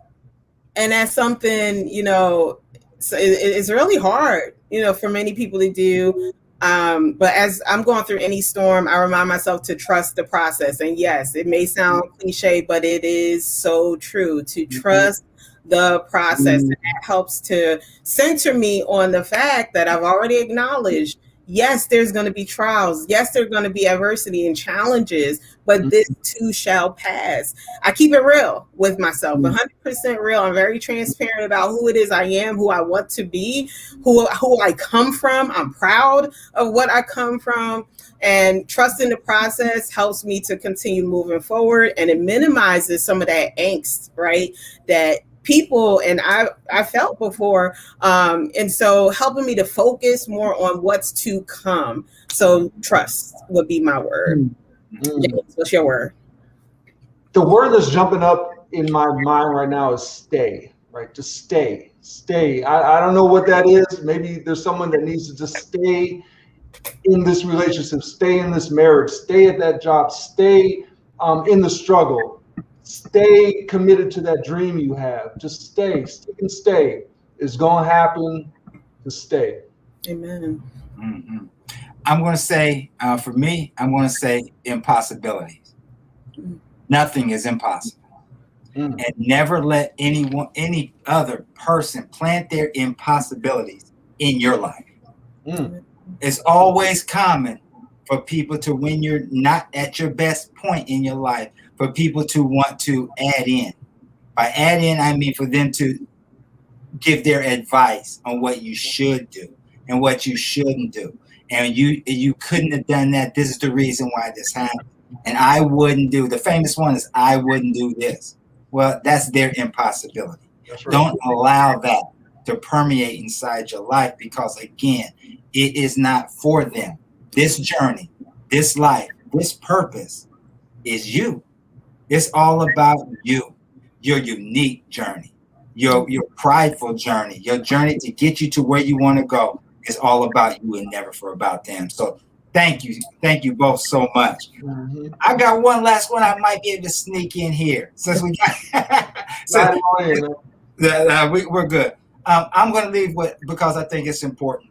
And that's something, so it's really hard, for many people to do. But as I'm going through any storm, I remind myself to trust the process. And yes, it may sound cliche, but it is so true to trust the process. And that helps to center me on the fact that I've already acknowledged, yes, there's going to be trials. Yes, there's going to be adversity and challenges, but this too shall pass. I keep it real with myself, 100% real. I'm very transparent about who it is I am, who I want to be, who I come from. I'm proud of what I come from, and trusting the process helps me to continue moving forward, and it minimizes some of that angst, right, that people and I felt before, and so helping me to focus more on what's to come. So trust would be my word. James, what's your word? The word that's jumping up in my mind right now is stay. Right, just stay. I don't know what that is. Maybe there's someone that needs to just stay in this relationship, stay in this marriage, stay at that job, stay in the struggle. Stay committed to that dream you have. Just stay. Stick and stay. It's going to happen. Just stay. Amen. I'm going to say, for me, I'm going to say impossibilities. Nothing is impossible. And never let any other person plant their impossibilities in your life. It's always common for people to, when you're not at your best point in your life, for people to want to add in. By add in, I mean for them to give their advice on what you should do and what you shouldn't do. And you couldn't have done that. This is the reason why this happened. And I wouldn't do, the famous one is, I wouldn't do this. Well, that's their impossibility. That's right. Don't allow that to permeate inside your life, because again, it is not for them. This journey, this life, this purpose is you. It's all about you, your unique journey, your prideful journey, your journey to get you to where you want to go. It's all about you and never for about them. So thank you both so much. I got one last one I might be able to sneak in here, since we got we're good. I'm going to leave with, because I think it's important.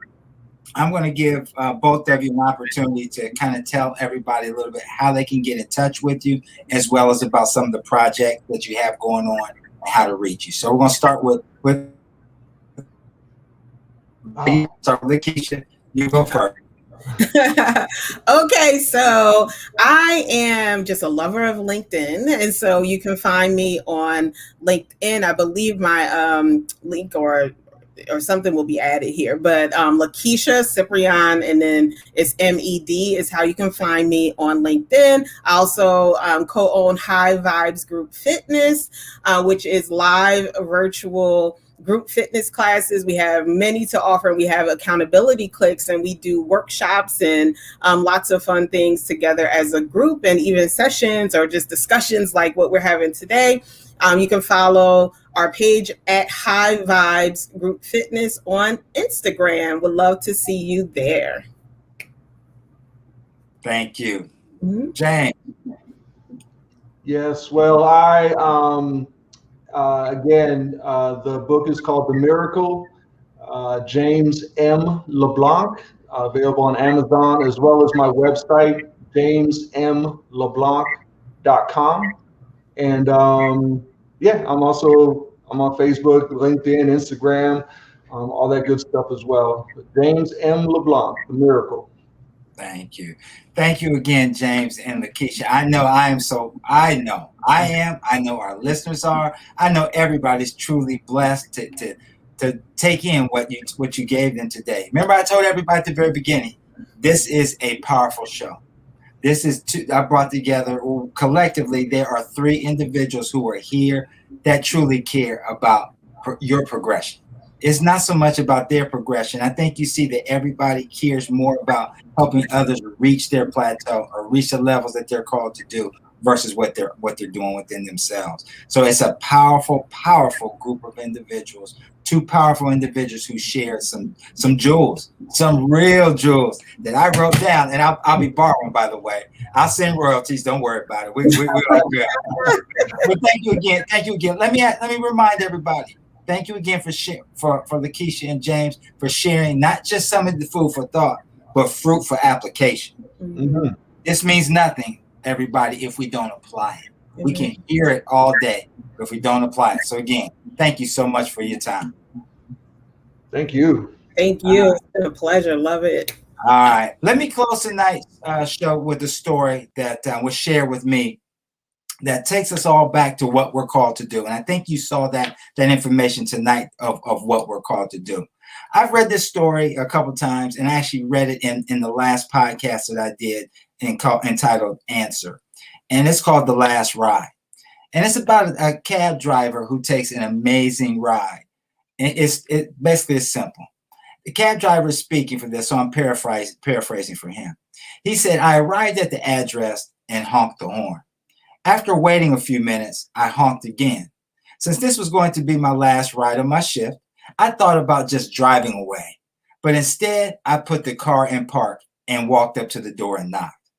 I'm going to give both of you an opportunity to kind of tell everybody a little bit how they can get in touch with you, as well as about some of the projects that you have going on and how to reach you. So we're going to start with Keisha. You go first. Okay, so I am just a lover of LinkedIn, and so you can find me on LinkedIn. I believe my link or something will be added here, but Lakeisha Ciprian, and then it's MED is how you can find me on LinkedIn. I also co-own High Vibes Group Fitness, which is live virtual group fitness classes. We have many to offer. We have accountability clicks, and we do workshops and lots of fun things together as a group, and even sessions or just discussions like what we're having today. You can follow our page at High Vibes Group Fitness on Instagram. Would love to see you there. Thank you. Mm-hmm. James. Yes, well, again, the book is called The Miracle, James M. LeBlanc, available on Amazon, as well as my website, jamesmleblanc.com. And yeah, I'm on Facebook, LinkedIn, Instagram, all that good stuff as well. But James M. LeBlanc, The Miracle. Thank you. Thank you again, James and Lakeisha. I know our listeners are. I know everybody's truly blessed to take in what you gave them today. Remember, I told everybody at the very beginning, this is a powerful show. I brought together, collectively, there are 3 individuals who are here that truly care about your progression. It's not so much about their progression. I think you see that everybody cares more about helping others reach their plateau or reach the levels that they're called to do versus what they're doing within themselves. So it's a powerful, powerful group of individuals, 2 powerful individuals who share some jewels, some real jewels that I wrote down, and I'll be borrowing, by the way. I'll send royalties. Don't worry about it. We're all good. But thank you again. Let me remind everybody. Thank you again for Lakeisha and James for sharing not just some of the food for thought, but fruit for application. Mm-hmm. This means nothing, everybody, if we don't apply it. Mm-hmm. We can hear it all day, but if we don't apply it. So again, thank you so much for your time. Thank you. Thank you. It's been a pleasure. Love it. All right. Let me close tonight's show with a story that was shared with me that takes us all back to what we're called to do. And I think you saw that information tonight of what we're called to do. I've read this story a couple of times, and I actually read it in the last podcast that I did entitled Answer. And it's called The Last Ride. And it's about a cab driver who takes an amazing ride. And it basically is simple. The cab driver is speaking for this, so I'm paraphrasing for him. He said, "I arrived at the address and honked the horn. After waiting a few minutes, I honked again. Since this was going to be my last ride of my shift, I thought about just driving away. But instead, I put the car in park and walked up to the door and knocked.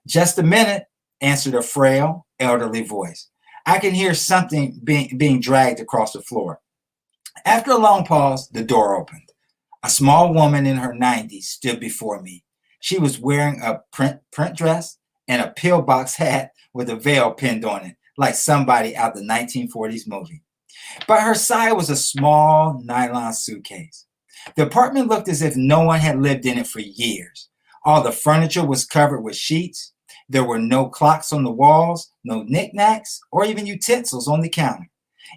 Just a minute," answered a frail, elderly voice. "I can hear something being dragged across the floor." After a long pause, the door opened. A small woman in her 90s stood before me. She was wearing a print dress and a pillbox hat with a veil pinned on it, like somebody out the 1940s movie. By her side was a small nylon suitcase. The apartment looked as if no one had lived in it for years. All the furniture was covered with sheets. There were no clocks on the walls, no knickknacks, or even utensils on the counter.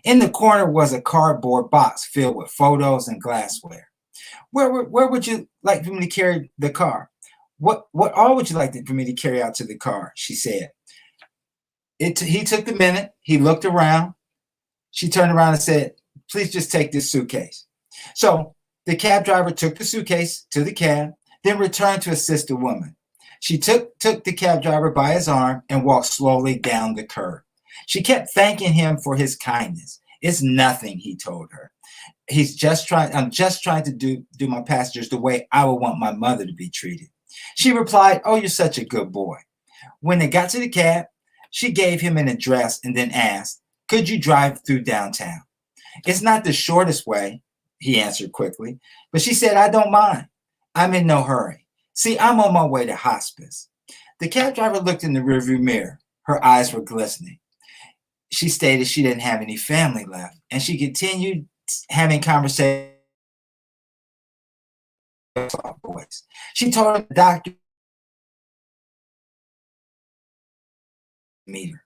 In the corner was a cardboard box filled with photos and glassware. Where would you like for me to carry the car? What all would you like for me to carry out to the car?" she said. He took the minute. He looked around. She turned around and said, "Please just take this suitcase." So the cab driver took the suitcase to the cab, then returned to assist the woman. She took the cab driver by his arm and walked slowly down the curb. She kept thanking him for his kindness. "It's nothing," he told her. I'm just trying to do my passengers the way I would want my mother to be treated." She replied, "Oh, you're such a good boy." When they got to the cab, she gave him an address and then asked, "Could you drive through downtown?" "It's not the shortest way," he answered quickly, but she said, "I don't mind." I'm in no hurry. See, I'm on my way to hospice. The cab driver looked in the rearview mirror. Her eyes were glistening. She stated she didn't have any family left, and she continued having conversations with soft voice. She told the doctor meet her.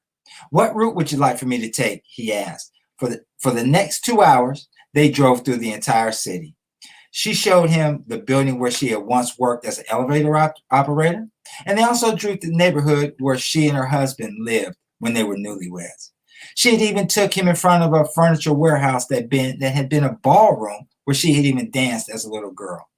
What route would you like for me to take? He asked. For the next 2 hours, they drove through the entire city. She showed him the building where she had once worked as an elevator operator, and they also drew the neighborhood where she and her husband lived when they were newlyweds. She had even took him in front of a furniture warehouse that had been a ballroom where she had even danced as a little girl.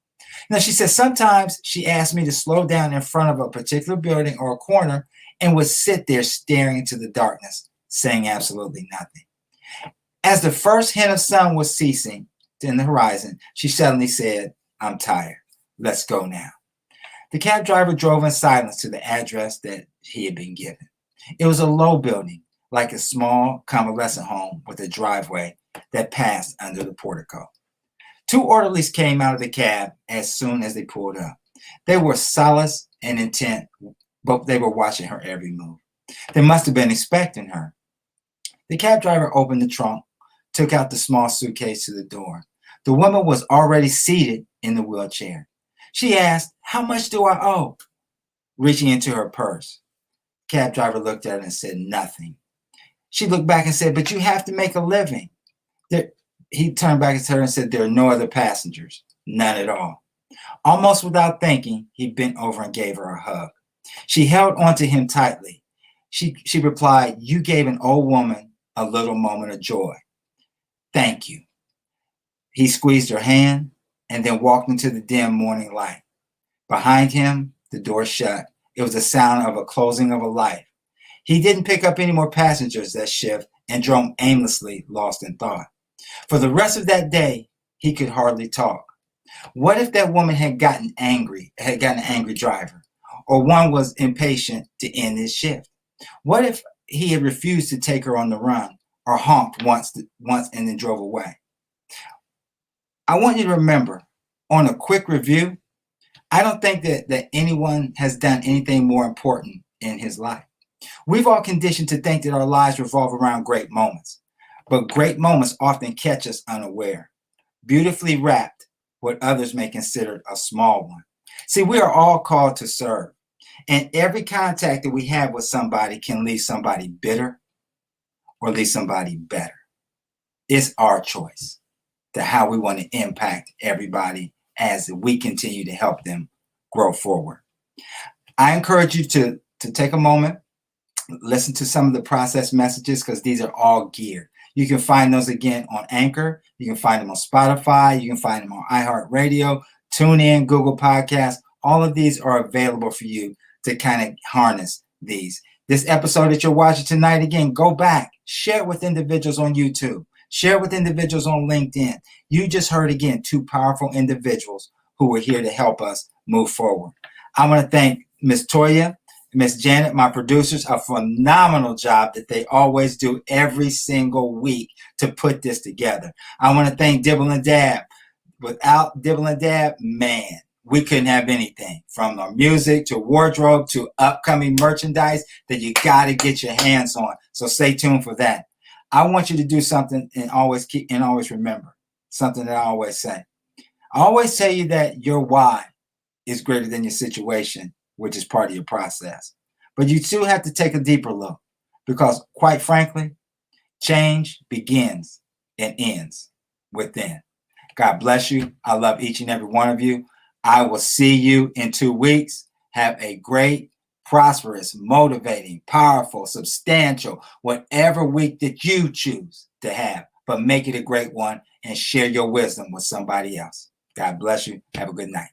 Now, she said sometimes she asked me to slow down in front of a particular building or a corner and would sit there staring into the darkness, saying absolutely nothing. As the first hint of sun was ceasing in the horizon, she suddenly said, I'm tired. Let's go now. The cab driver drove in silence to the address that he had been given. It was a low building, like a small convalescent home with a driveway that passed under the portico. 2 orderlies came out of the cab as soon as they pulled up. They were solace and intent, but they were watching her every move. They must have been expecting her. The cab driver opened the trunk, took out the small suitcase to the door. The woman was already seated in the wheelchair. She asked, how much do I owe? Reaching into her purse. The cab driver looked at her and said nothing. She looked back and said, but you have to make a living. He turned back to her and said, there are no other passengers. None at all. Almost without thinking, he bent over and gave her a hug. She held onto him tightly. She replied, you gave an old woman a little moment of joy. Thank you. He squeezed her hand and then walked into the dim morning light. Behind him, the door shut. It was the sound of a closing of a life. He didn't pick up any more passengers that shift and drove aimlessly, lost in thought. For the rest of that day, he could hardly talk. What if that woman had gotten an angry driver, or one was impatient to end his shift? What if he had refused to take her on the run, or honked once and then drove away? I want you to remember, on a quick review, I don't think that anyone has done anything more important in his life. We've all conditioned to think that our lives revolve around great moments, but great moments often catch us unaware, beautifully wrapped what others may consider a small one. See, we are all called to serve, and every contact that we have with somebody can leave somebody bitter or leave somebody better. It's our choice to how we want to impact everybody as we continue to help them grow forward. I encourage you to take a moment, listen to some of the process messages, because these are all geared. You can find those again on Anchor. You can find them on Spotify. You can find them on iHeartRadio, TuneIn, Google Podcasts. All of these are available for you to kind of harness these. This episode that you're watching tonight, again, go back, share it with individuals on YouTube, share it with individuals on LinkedIn. You just heard, again, 2 powerful individuals who were here to help us move forward. I want to thank Miss Toya, Miss Janet, my producers, a phenomenal job that they always do every single week to put this together. I want to thank Dibble and Dab. Without Dibble and Dab, man, we couldn't have anything, from our music to wardrobe to upcoming merchandise that you got to get your hands on. So stay tuned for that. I want you to do something and always remember something that I always say. I always tell you that your why is greater than your situation, which is part of your process. But you too have to take a deeper look, because quite frankly, change begins and ends within. God bless you. I love each and every one of you. I will see you in 2 weeks. Have a great, prosperous, motivating, powerful, substantial, whatever week that you choose to have, but make it a great one and share your wisdom with somebody else. God bless you. Have a good night.